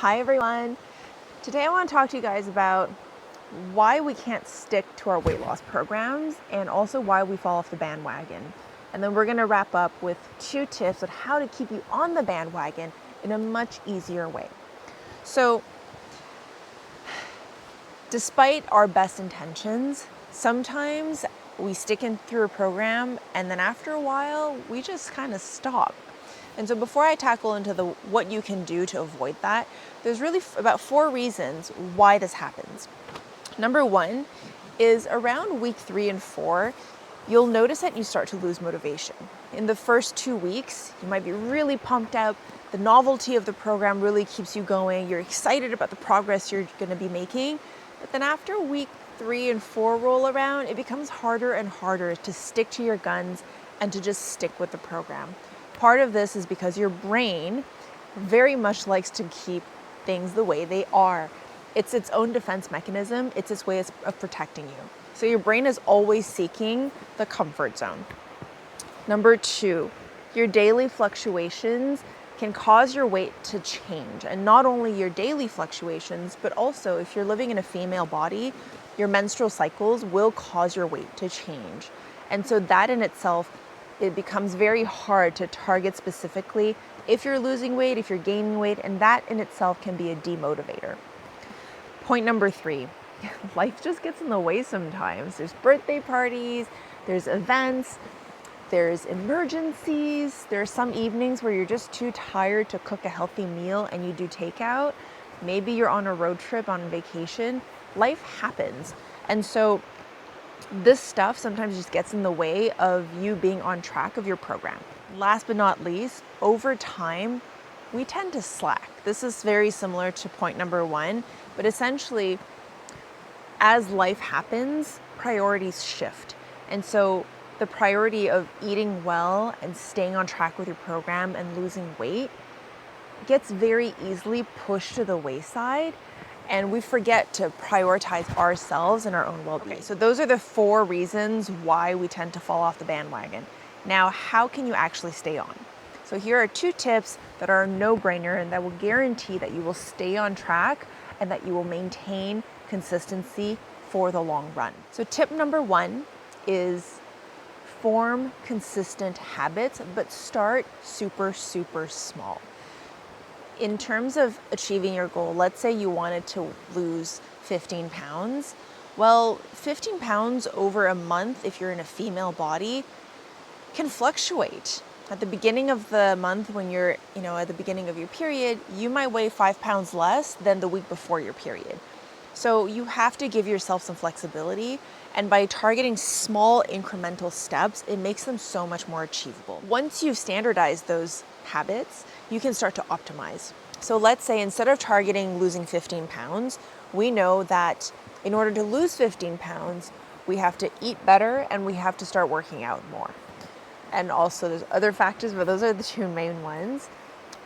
Hi everyone. Today I want to talk to you guys about why we can't stick to our weight loss programs and also why we fall off the bandwagon. And then we're going to wrap up with 2 tips on how to keep you on the bandwagon in a much easier way. So, despite our best intentions, sometimes we stick in through a program and then after a while we just kind of stop. And so before I tackle into what you can do to avoid that, there's really about 4 reasons why this happens. Number 1 is around week 3 and 4, you'll notice that you start to lose motivation. In the first 2 weeks, you might be really pumped up. The novelty of the program really keeps you going. You're excited about the progress you're going to be making. But then after week 3 and 4 roll around, it becomes harder and harder to stick to your guns and to just stick with the program. Part of this is because your brain very much likes to keep things the way they are. It's its own defense mechanism. It's its way of protecting you. So your brain is always seeking the comfort zone. Number 2, your daily fluctuations can cause your weight to change. And not only your daily fluctuations, but also if you're living in a female body, your menstrual cycles will cause your weight to change. And so that in itself, it becomes very hard to target specifically if you're losing weight, if you're gaining weight, and that in itself can be a demotivator. Point number 3, life just gets in the way sometimes. There's birthday parties, there's events, there's emergencies, there's some evenings where you're just too tired to cook a healthy meal and you do takeout. Maybe you're on a road trip, on vacation. Life happens. And so this stuff sometimes just gets in the way of you being on track of your program. Last but not least, over time, we tend to slack. This is very similar to point number 1, but essentially, as life happens, priorities shift. And so the priority of eating well and staying on track with your program and losing weight gets very easily pushed to the wayside. And we forget to prioritize ourselves and our own well-being. Okay, so those are the 4 reasons why we tend to fall off the bandwagon. Now, how can you actually stay on? So here are 2 tips that are a no-brainer and that will guarantee that you will stay on track and that you will maintain consistency for the long run. So tip number 1 is form consistent habits, but start super, super small. In terms of achieving your goal, let's say you wanted to lose 15 pounds. Well, 15 pounds over a month, if you're in a female body, can fluctuate. At the beginning of the month, when you're, at the beginning of your period, you might weigh 5 pounds less than the week before your period. So you have to give yourself some flexibility. And by targeting small incremental steps, it makes them so much more achievable. Once you've standardized those habits, you can start to optimize. So let's say instead of targeting losing 15 pounds, we know that in order to lose 15 pounds, we have to eat better and we have to start working out more. And also there's other factors, but those are the 2 main ones.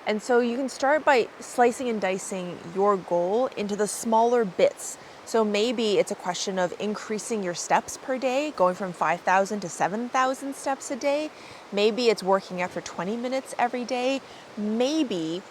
And so you can start by slicing and dicing your goal into the smaller bits. So maybe it's a question of increasing your steps per day, going from 5,000 to 7,000 steps a day. Maybe it's working out for 20 minutes every day. Maybe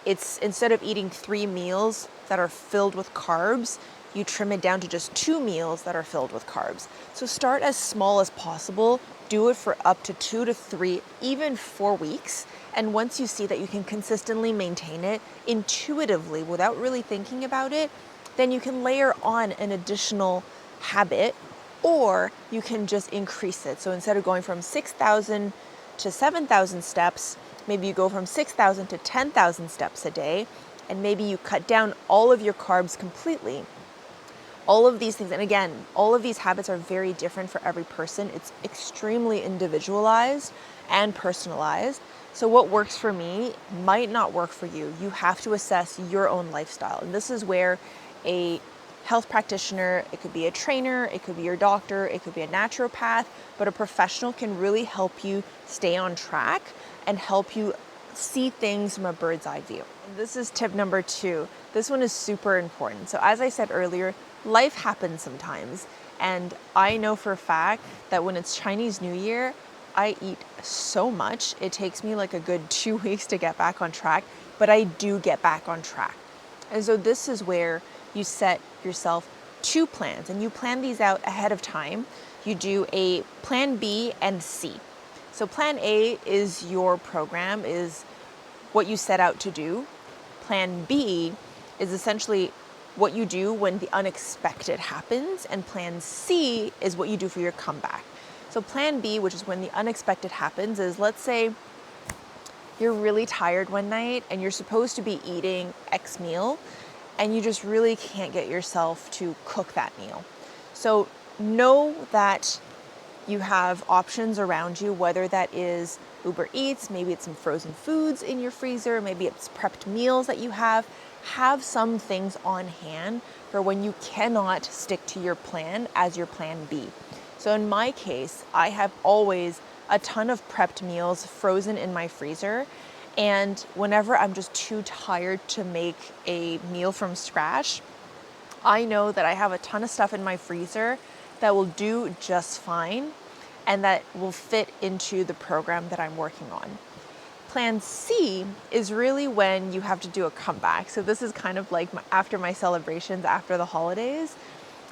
it's instead of eating 3 meals that are filled with carbs, you trim it down to just 2 meals that are filled with carbs. So start as small as possible. Do it for up to 2 to 3, even 4 weeks. And once you see that you can consistently maintain it intuitively without really thinking about it, then you can layer on an additional habit, or you can just increase it. So instead of going from 6,000 to 7,000 steps, maybe you go from 6,000 to 10,000 steps a day, and maybe you cut down all of your carbs completely. All of these things, and again, all of these habits are very different for every person. It's extremely individualized and personalized. So what works for me might not work for you. You have to assess your own lifestyle. And this is where a health practitioner, it could be a trainer, it could be your doctor, it could be a naturopath, but a professional can really help you stay on track and help you see things from a bird's eye view. And this is tip number 2. This one is super important. So as I said earlier, life happens sometimes. And I know for a fact that when it's Chinese New Year, I eat so much. It takes me like a good 2 weeks to get back on track, but I do get back on track. And so this is where you set yourself 2 plans, and you plan these out ahead of time. You do a plan B and C. So plan A is your program, is what you set out to do. Plan B is essentially what you do when the unexpected happens, and plan C is what you do for your comeback. So plan B, which is when the unexpected happens, is, let's say you're really tired one night and you're supposed to be eating X meal and you just really can't get yourself to cook that meal. So know that you have options around you, whether that is Uber Eats, maybe it's some frozen foods in your freezer, maybe it's prepped meals that you have. Have some things on hand for when you cannot stick to your plan as your plan B. So in my case, I have always a ton of prepped meals frozen in my freezer. And whenever I'm just too tired to make a meal from scratch, I know that I have a ton of stuff in my freezer that will do just fine and that will fit into the program that I'm working on. Plan C is really when you have to do a comeback. So this is kind of like after my celebrations, after the holidays.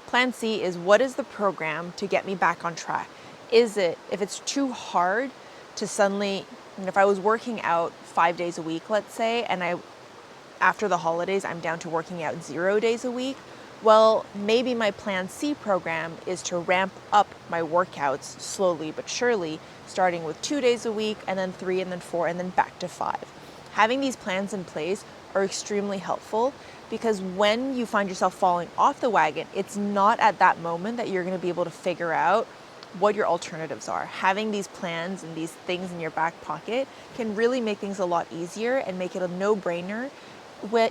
Plan C is, what is the program to get me back on track? Is it, if it's too hard to suddenly, if I was working out 5 days a week, let's say, and after the holidays, I'm down to working out 0 days a week, well, maybe my plan C program is to ramp up my workouts slowly but surely, starting with 2 days a week, and then 3, and then 4, and then back to 5. Having these plans in place are extremely helpful, because when you find yourself falling off the wagon, it's not at that moment that you're going to be able to figure out what your alternatives are. Having these plans and these things in your back pocket can really make things a lot easier and make it a no-brainer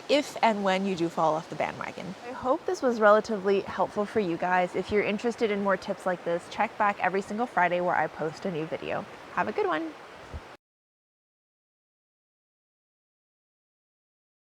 if and when you do fall off the bandwagon. I hope this was relatively helpful for you guys. If you're interested in more tips like this, check back every single Friday where I post a new video. Have a good one.